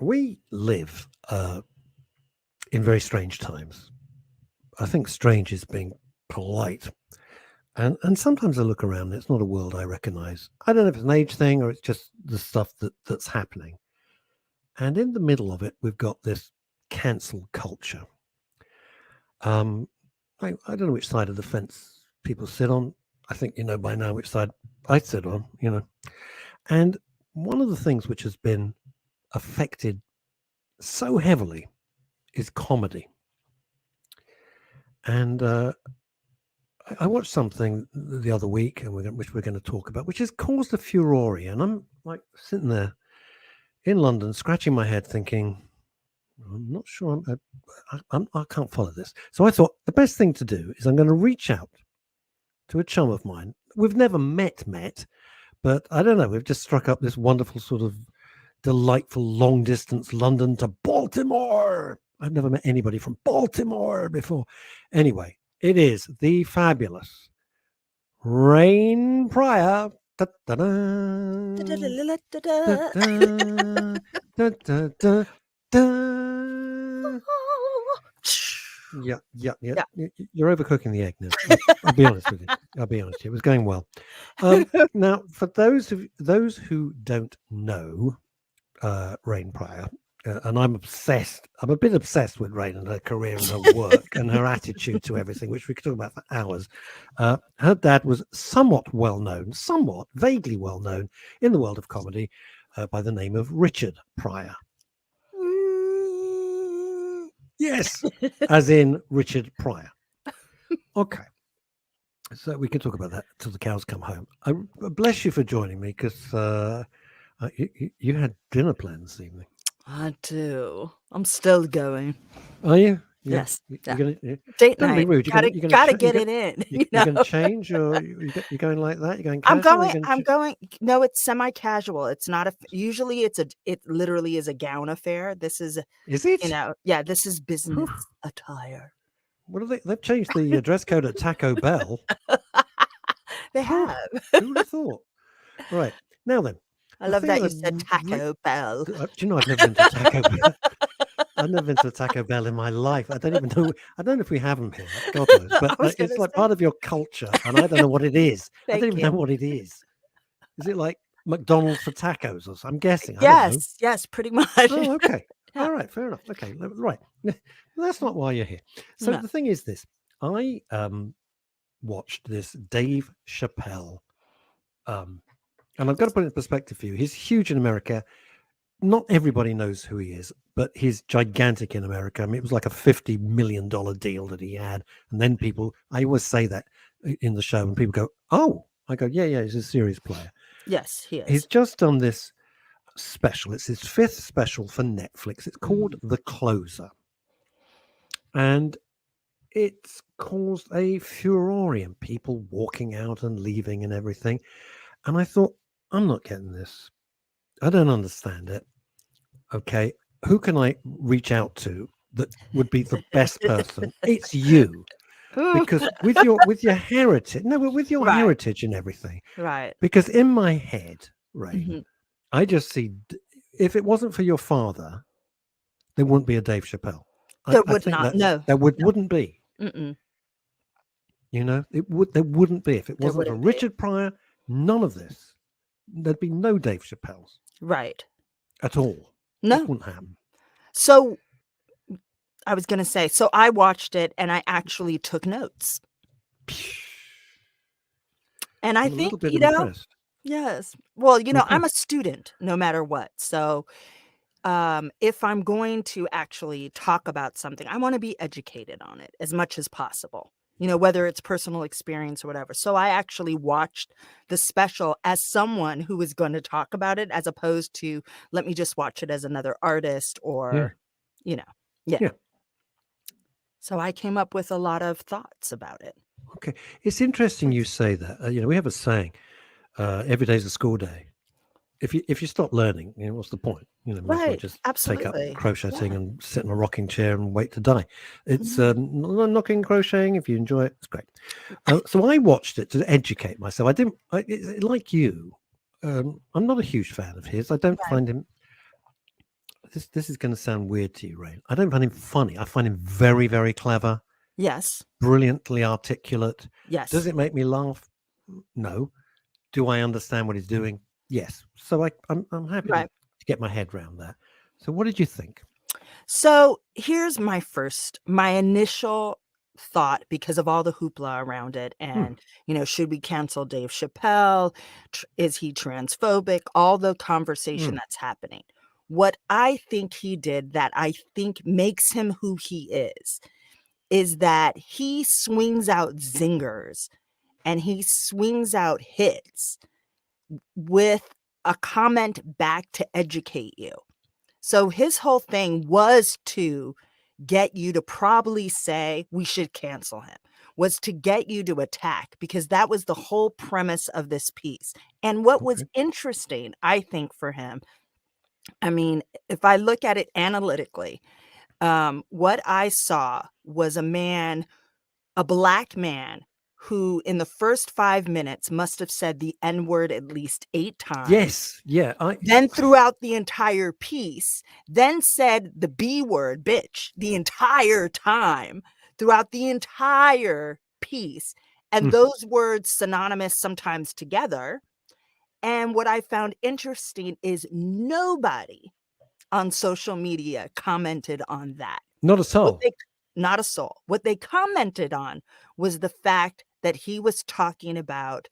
We live in very strange times. I think strange is being polite. And sometimes I look around and it's not a world I recognize. I don't know if it's an age thing or it's just the stuff that's happening. And in the middle of it, we've got this cancel culture. Um, I don't know which side of the fence people sit on. I think you know by now which side I sit on. And one of the things which has been affected so heavily is comedy. And I watched something the other week, and which we're going to talk about, which has caused a furore. And I'm like sitting there in London, scratching my head, thinking, I'm not sure I can't follow this. So I thought the best thing to do is I'm going to reach out to a chum of mine. We've never met, but I don't know. We've just struck up this wonderful sort of delightful long distance London to Baltimore. I've never met anybody from Baltimore before. Anyway, it is the fabulous Rain Pryor. Da, da, da, da, da, da, da, da, da. Yeah. Yeah. You're overcooking the egg now. I'll be honest with you. It was going well. Now, for those who don't know Rain Pryor, and I'm obsessed. I'm a bit obsessed with Rain and her career and her work and her attitude to everything, which we could talk about for hours. Her dad was somewhat vaguely well known in the world of comedy by the name of Richard Pryor. Yes, as in Richard Pryor. Okay. So we can talk about that till the cows come home. I bless you for joining me because you had dinner plans this evening. I do. I'm still going. Are you? Yeah. Yes. You're gonna, Date don't night. be rude. Gotta get it in. You're going to change, or you're going like that? You're going I'm casual? going. I'm going. No, it's semi-casual. It's not a. Usually, it literally is a gown affair. This is. Is it? Yeah. This is business attire. What are they? They've changed the dress code at Taco Bell. They have. Who would have thought? Right now then. I love that you said Taco Bell. Do you know I've never been to Taco Bell? I've never been to a Taco Bell in my life. I don't even know. I don't know if we have them here. God knows. But it's like part of your culture, and I don't know what it is. I don't even know what it is. Is it like McDonald's for tacos or something? I'm guessing. Yes, pretty much. Oh, okay. All right, fair enough. Okay, right. That's not why you're here. So the thing is this. I watched this Dave Chappelle, and I've got to put it in perspective for you. He's huge in America. Not everybody knows who he is, but he's gigantic in America. I mean, it was like a $50 million deal that he had. And then I always say that in the show, and people go, oh, I go, yeah, he's a serious player. Yes, he is. He's just done this special. It's his 5th special for Netflix. It's called The Closer. And it's caused a furore in people walking out and leaving and everything. And I thought, I'm not getting this. I don't understand it. Okay, who can I reach out to that would be the best person? It's you, because with your heritage, with your heritage and everything, right? Because in my head, I just see if it wasn't for your father, there wouldn't be a Dave Chappelle. There wouldn't be. Mm-mm. There wouldn't be if it wasn't for Richard Pryor. None of this. There'd be no Dave Chappelle's. Right. At all. No. It wouldn't happen. So I was going to say, so I watched it and I actually took notes. And I think, impressed. Yes. Well, I'm a student no matter what. So if I'm going to actually talk about something, I want to be educated on it as much as possible. Whether it's personal experience or whatever. So I actually watched the special as someone who was going to talk about it, as opposed to let me just watch it as another artist or, Yeah. So I came up with a lot of thoughts about it. Okay. It's interesting you say that. We have a saying, every day's a school day. If you stop learning, what's the point? Might as well just take up crocheting and sit in a rocking chair and wait to die. It's knocking, crocheting. If you enjoy it, it's great. So I watched it to educate myself. Like you, I'm not a huge fan of his. I don't find him. this is going to sound weird to you, Ray. I don't find him funny. I find him very, very clever, Yes. brilliantly articulate. Does Yes. it make me laugh? No. Do I understand what he's doing? Yes. So I'm happy Right. to get my head around that. So what did you think? So here's my initial thought because of all the hoopla around it. Hmm. And, should we cancel Dave Chappelle? Is he transphobic? All the conversation Hmm. that's happening. What I think he did that I think makes him who he is that he swings out zingers and he swings out hits with a comment back to educate you. So his whole thing was to get you to probably say we should cancel him, was to get you to attack, because that was the whole premise of this piece. And what was Okay. interesting, I think, for him, I mean, if I look at it analytically, what I saw was a black man who in the first 5 minutes must have said the N-word at least 8 times. Yes. Yeah. Then throughout the entire piece, then said the B word, bitch, the entire time, throughout the entire piece, and Hmm. those words synonymous sometimes together. And what I found interesting is nobody on social media commented on that. Not a What soul. they Not a soul. What they commented on was the fact that he was talking about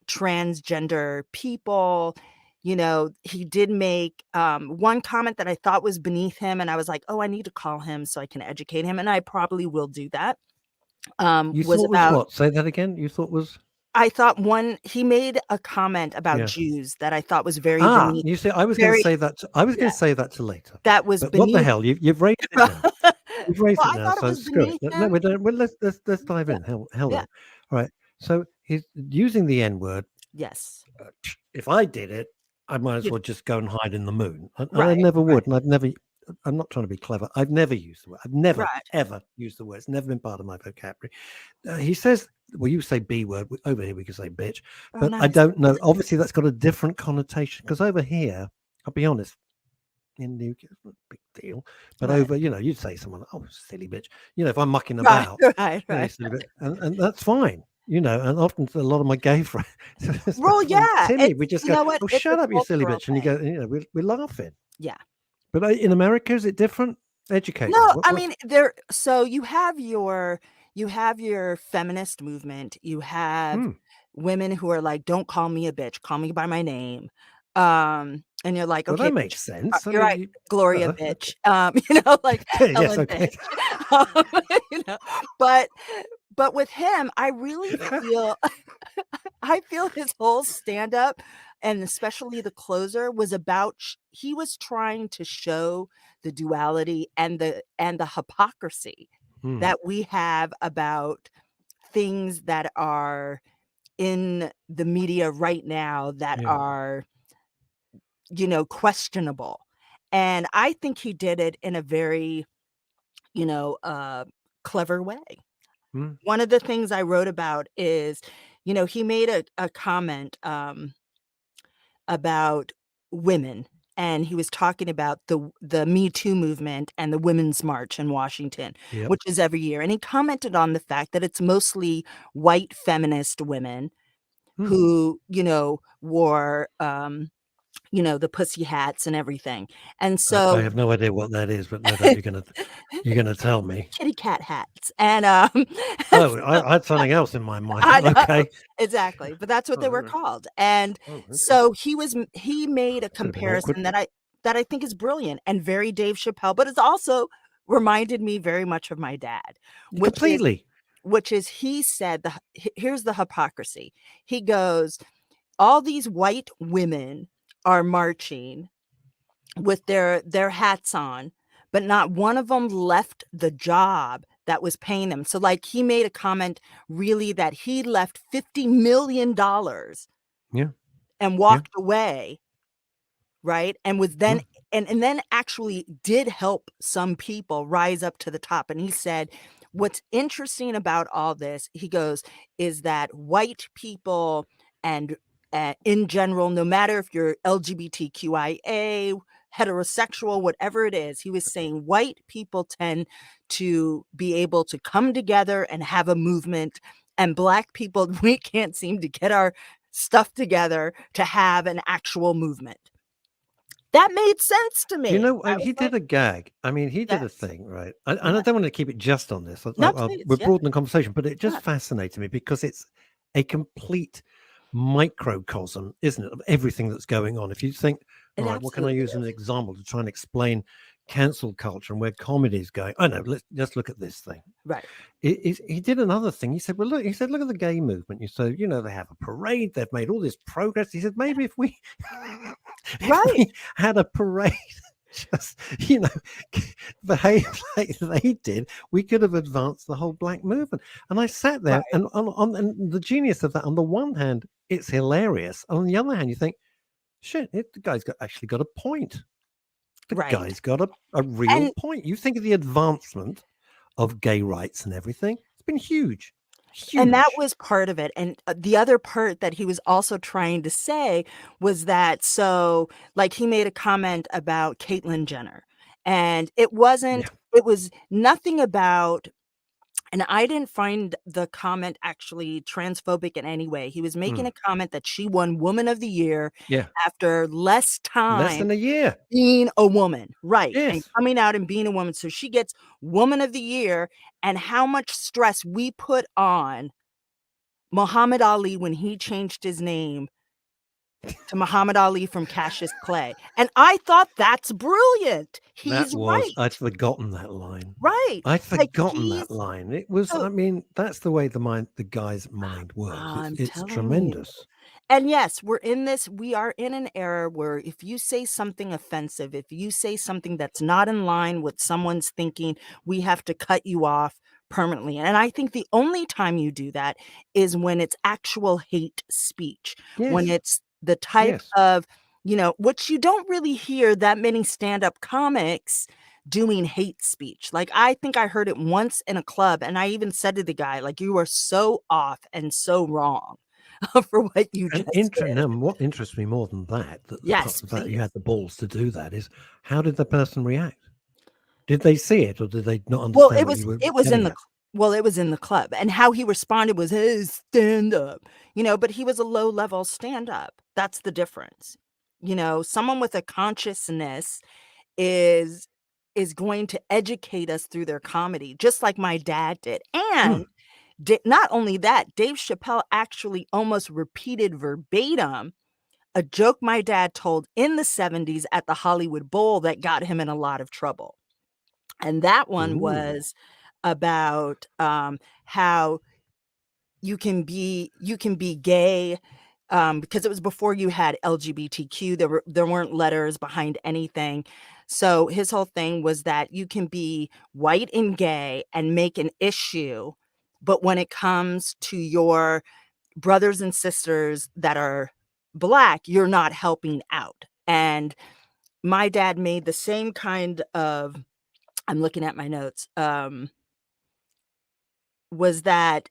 transgender people. He did make one comment that I thought was beneath him, and I was like, oh, I need to call him so I can educate him, and I probably will do that. You Was thought was about what? Say that again. You thought was I thought he made a comment about yeah. Jews that I thought was very beneath. You see, I was going to Very, say that. I was going yeah, to say that to later. that was But what the beneath. hell? You've raised it Well, now. You've raised it I now. thought it So was screw it. beneath No, him. we don't. Well, let's dive Yeah, in. Hello. yeah, All right. So he's using the N word. yes, If I did it, I might as you, well just go and hide in the moon. And I right, never right, would. And I've never. I'm not trying to be clever. I've never used the word. I've never right. ever used the word. It's never been part of my vocabulary. He says, well, you say B word. Over here, we can say bitch. Oh, But I nice. don't know. Obviously, that's got a different connotation because over here, I'll be honest, in the UK, it's not a big deal. But Right, over, you'd say someone, oh, silly bitch. If I'm mucking right, about, right, you right. silly bitch. And that's fine. And often a lot of my gay friends, Well, especially when it's yeah, Timmy, we just you go, know what? oh, It's a shut up, you silly cultural bitch. And you thing. go, we're laughing. Yeah. But in America, is it different? Educate me. No, What, I what? mean, so you have your feminist movement, you have Hmm. women who are like, "Don't call me a bitch, call me by my name." And you're like, Well, "Okay, that bitch, makes sense. I you're mean, right, Gloria okay. bitch." Like Yes, Ellen okay. bitch. Um, you know, but with him, I really feel I feel his whole stand up, and especially the closer, was about he was trying to show the duality and the hypocrisy Hmm. that we have about things that are in the media right now that Yeah. are, questionable. And I think he did it in a very, you know, uh, clever way. Hmm. One of the things I wrote about is, he made a comment, about women, and he was talking about the Me Too movement and the Women's March in Washington, Yep. which is every year, and he commented on the fact that it's mostly white feminist women Hmm. who, wore, the pussy hats and everything, and I so have no idea what that is, but no doubt you're gonna tell me. kitty cat hats, and, Oh, I had something else in my mind. I know, Okay. exactly, but that's what Oh, they all were right. called, and Oh, okay. so he made a Could have been awkward. comparison that I think is brilliant and very Dave Chappelle, but it's also reminded me very much of my dad, which is Completely. he said here's the hypocrisy. He goes, "All these white women are marching with their hats on, but not one of them left the job that was paying them." So, like, he made a comment really that he left $50 million Yeah. and Yeah. walked away, right? And was then Hmm. and then actually did help some people rise up to the top. And he said, "What's interesting about all this," he goes, "is that white people and in general, no matter if you're LGBTQIA, heterosexual, whatever it is. He was saying white people tend to be able to come together and have a movement, and Black people, we can't seem to get our stuff together to have an actual movement. That made sense to Do you me. know, I was he like, did a gag. I mean, he did a yes, thing, right? And I yeah. don't want to keep it just on this. No, please, We're yeah, broadening the conversation, but it yeah, just fascinated me because it's a complete microcosm, isn't it, of everything that's going on. If you think, it all right, what can I absolutely use as an is. example to try and explain cancel culture and where comedy is going? I know, let's just look at this thing. Right, He did another thing. He said, "Well, look." He said, "Look at the gay movement." You said, "You know, they have a parade. They've made all this progress." He said, "Maybe if we, if right, we had a parade, just behave like they did, we could have advanced the whole Black movement." And I sat there, right, and and the genius of that. On the one hand, it's hilarious. On the other hand, you think, "Shit, the guy's actually got a point. The right. guy's got a real And point." You think of the advancement of gay rights and everything. It's been huge, that huge. was part of it, and, the other part that he was also trying to say was that so, like, he made a comment about Caitlyn Jenner, and Yeah. it was nothing about, and I didn't find the comment actually transphobic in any way. He was making Mm. a comment that she won Woman of the Year Yeah. after less Less time than a year. being a woman, right, and Yes. coming out and being a woman, so she gets Woman of the Year, and how much stress we put on Muhammad Ali when he changed his name to Muhammad Ali from Cassius Clay, and I thought that's brilliant. That He's was I'd right, forgotten that line. right, I'd like, forgotten that he's line. It was so I mean, that's the way the guy's mind works. I'm It's telling you. tremendous. And yes, we are in an era where if you say something offensive, if you say something that's not in line with someone's thinking, we have to cut you off permanently. And I think the only time you do that is when it's actual hate speech, when Yes. it's the type Yes. of, which you don't really hear that many stand-up comics doing hate speech. Like, I think I heard it once in a club, and I even said to the guy, like, "You are so off and so wrong." For what you And just did. now what interests me more than that, the part Yes, of that you had please. the balls to do that is how did the person react? Did they see it or did they not Well, understand what you were it was in getting the at? cl well, it was in the club, and how he responded was, "Hey, stand up," but he was a low level stand up. That's the difference. Someone with a consciousness is going to educate us through their comedy, just like my dad did, Mm. and not only that, Dave Chappelle actually almost repeated verbatim a joke my dad told in the '70s at the Hollywood Bowl that got him in a lot of trouble. And that one Ooh. was about, how you can be gay, because it was before you had LGBTQ, there weren't letters behind anything. So his whole thing was that you can be white and gay and make an issue, but when it comes to your brothers and sisters that are Black, you're not helping out. And my dad made the same kind of, I'm looking at my notes, was that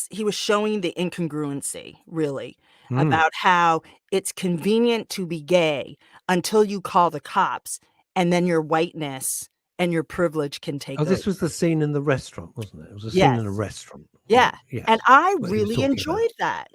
he was showing the incongruency, really, Mm. about how it's convenient to be gay until you call the cops, and then your whiteness and your privilege can Oh, take over. this was the scene in the restaurant, wasn't it? It was a scene in a Yes. restaurant. Yeah, Right. and Yes. I What he was really talking about. enjoyed that.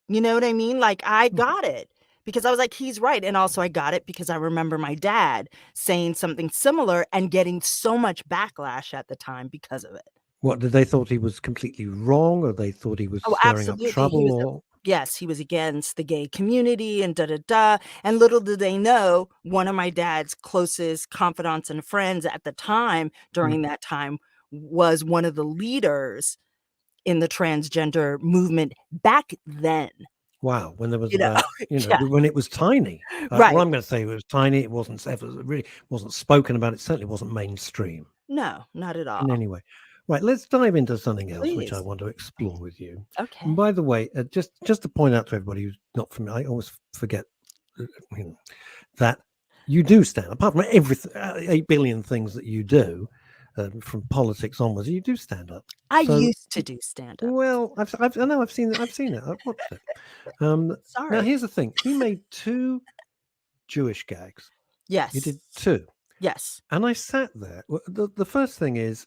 You know what I mean? Like, I Mm. got it, because I was like, "He's right," and also I got it because I remember my dad saying something similar and getting so much backlash at the time because of it. What did they thought he was completely wrong, or they thought he was Oh, stirring up absolutely, he trouble, was or yes, he was against the gay community and da da da, and little did they know, one of my dad's closest confidants and friends at the time, mm, during that time, was one of the leaders in the transgender movement back then, wow, when there was you know? about Yeah, when it was tiny. Well, right. I'm going to say it was tiny. It wasn't ever really wasn't spoken about. It certainly wasn't mainstream No, not at in all. any way. Right, let's dive into something else which I Please. want to explore with you. And Okay. by the way, just to point out to everybody who's not familiar, I always forget uh, you know, that you do stand. Apart from everything, 8 billion things that you do, from politics onwards, you do stand up. I So, used to do stand-up. well, I know I've seen it. I've watched it. Um, now Sorry. here's the thing: he made two Jewish gags. You did Yes. 2. Yes. And I sat there. The first thing is,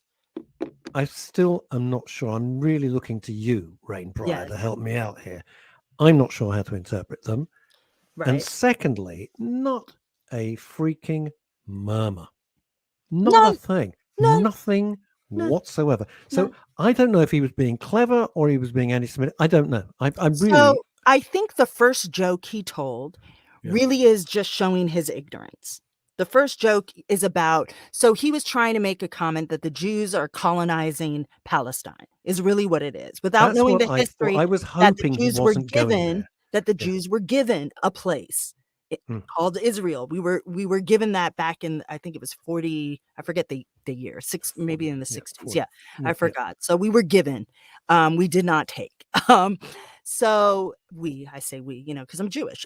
I still am not sure. I'm really looking to you, Rain Pryor, Yes. to help me out here. I'm not sure how to interpret them. And Right. secondly, not a freaking murmur. Not a None, thing. none, Nothing none, whatsoever. So none. I don't know if he was being clever or he was being anti-Semitic. I don't know. I really, So I think the first joke he told yeah. really is just showing his ignorance. The first joke is about, so he was trying to make a comment that the Jews are colonizing Palestine, is really what it is, without That's knowing what the I thought. history I was that the hoping he Jews were wasn't going given, there. that the Yeah. Jews were given a place Hmm. called Israel. We were given that back in, I think it was 40, I forget the year, maybe 40. in the Yeah. 60s. 40. Yeah, I Yeah. Yeah. forgot. So we were given, we did not take. So I say we, because I'm Jewish.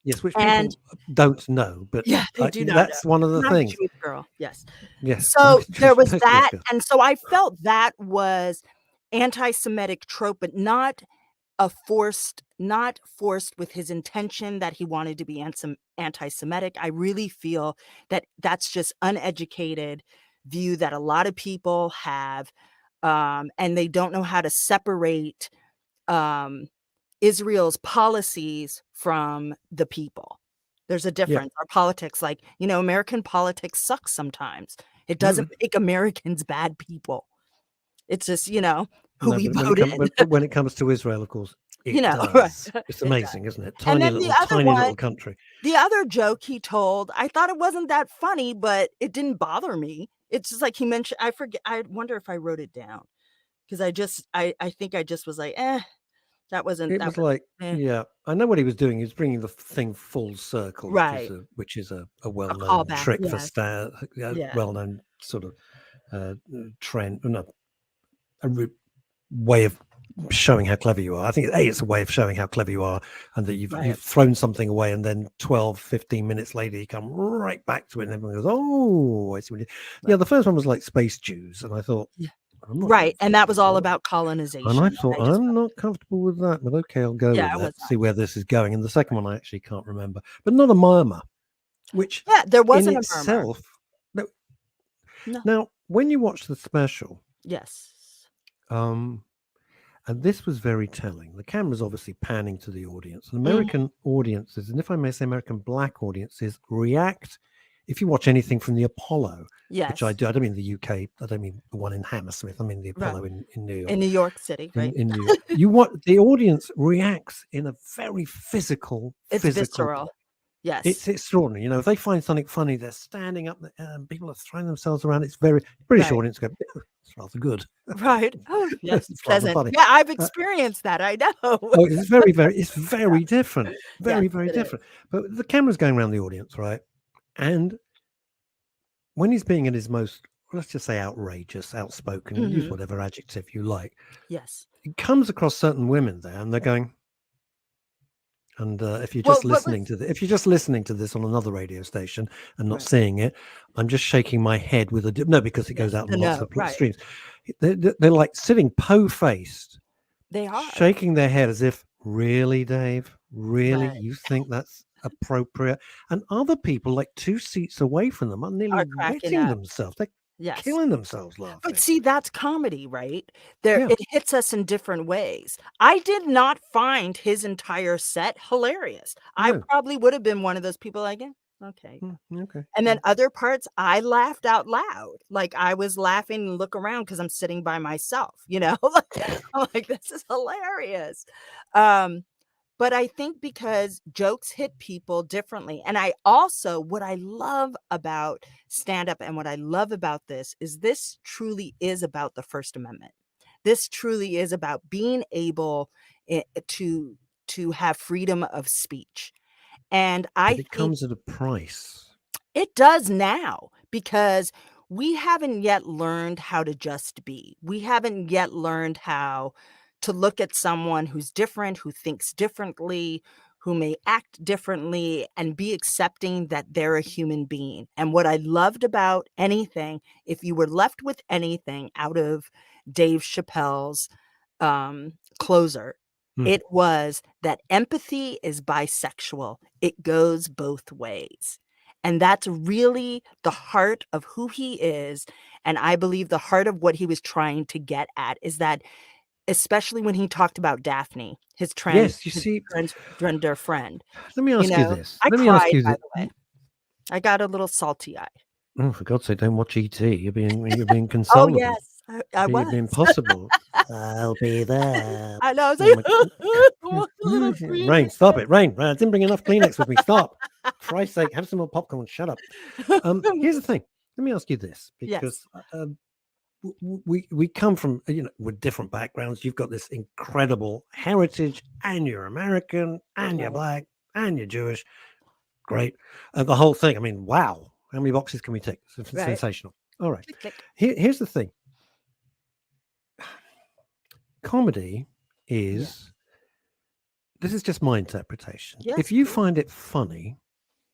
Yes, which And people don't know, but yeah, they do not know. that's one of the I'm a things. Jewish girl. Yes. Yeah. So Most there Jewish, was most Jewish that, girls. and so I felt that was anti-Semitic trope, but not forced with his intention that he wanted to be anti-Semitic. I really feel that that's just uneducated view that a lot of people have, and they don't know how to separate um, Israel's policies from the people. There's a Yeah. difference. Our politics, like, American politics sucks sometimes. It doesn't Mm. make Americans bad people. It's just, who No, we but vote in, when it comes to Israel, of course, it right. does. It's It does. amazing, isn't it? And then Tiny little country. the other joke he told, I thought it wasn't that funny, but it didn't bother me. It's just like he mentioned, I forget, I wonder if I wrote it down because I think I just was like, It that was was, like, eh. yeah, I know what he was doing. He was bringing the thing full circle, Right. which is a A well-known callback. trick for Yes. Yeah. well-known sort of uh, trend, no, way of showing how clever you are. I think it's a way of showing how clever you are, and that Right. you've thrown something away, and then 12, 15 minutes later you come right back to it, and everyone goes, "Oh, I see what you." Yeah, Right. the first one was like Space Jews, and I thought, Yeah. I'm not Right. And that comfortable was with all that. about And colonization. I And thought, I just I'm felt, not comfortable with that, but okay, I'll go yeah, with I was that, not. see where this is going. And the second one I actually can't remember, but not a murmur, which Yeah, there in wasn't a murmur. itself. No, No. now, when you watch the special, Yes. um, and this was very telling, the camera's obviously panning to the audience. And Mhm. American audiences, and if I may say, American black audiences react. If you watch anything from the Apollo, which I Yes. do, I don't mean the UK, I don't mean the one in Hammersmith, I mean the Right. Apollo in New York. In New York City, right? In New York. You want the audience reacts in a very It's physical visceral. way. Yes. It's extraordinary. If they find something funny, they're standing up and people are throwing themselves around. It's very British Right. audience go, it's rather good. Right. Oh, yes. It's rather Pleasant. funny. Yeah, I've Uh, experienced that. I know. oh, it's very different. Yes, Very it is. different. But the camera's going around the audience, right? And when he's being at his most, let's just say outrageous, outspoken, use Mhm. whatever adjective you like, Yes. he comes across certain women there and they're going, and Well, what was if you're just listening to this on another radio station and not right. seeing it, I'm just shaking my head with no, because it goes Yes. out The on lots no. of Right. streams. They're like sitting po-faced, They are. shaking their head as if, really, Dave, really, Right. you think that's appropriate? And other people, like 2 seats away from them, are nearly Are cracking wetting up. themselves. They're Yes. killing themselves But laughing. see, that's comedy, right? There, Yeah, it hits us in different ways. I did not find his entire set hilarious. I no, probably would have been one of those people like, okay. okay, And then other parts, I laughed out loud. Like I was laughing and look around because I'm sitting by myself. I'm like, this is hilarious. Um, but I think because jokes hit people differently. And what I love about stand up and what I love about this truly is about the First Amendment. This truly is about being able to have freedom of speech. And but I it think comes at a price. it does now because we haven't yet learned how to just be. We haven't yet learned how to look at someone who's different, who thinks differently, who may act differently, and be accepting that they're a human being. And what I loved about anything, if you were left with anything out of Dave Chappelle's closer, Mm. it was that empathy is bisexual. It goes both ways. And that's really the heart of who he is, and I believe the heart of what he was trying to get at is that especially when he talked about Daphne, Yes, you his see, transgender friend, let me ask you this. I Let me ask cried, you by that. the way. I got a little salty eye. Oh, for God's sake, don't watch ET. You're being Oh, consolable. yes, I You're was. being impossible. I'll be there. I know, I was Oh my like, I want a little Rain, stop Kleenex. it. Rain. I didn't bring enough Kleenex with me. Stop. Christ's sake, have some more popcorn. Shut up. Here's the thing. Let me ask you this, Yes, because we come from, with different backgrounds. You've got this incredible heritage, and you're American, and you're right, black, and you're Jewish. Great. The whole thing. I mean, wow. How many boxes can we tick? right. Sensational. All right. Click, click. Here's the thing. Comedy Yeah, is, this is just my interpretation. yes, If you please. find it funny,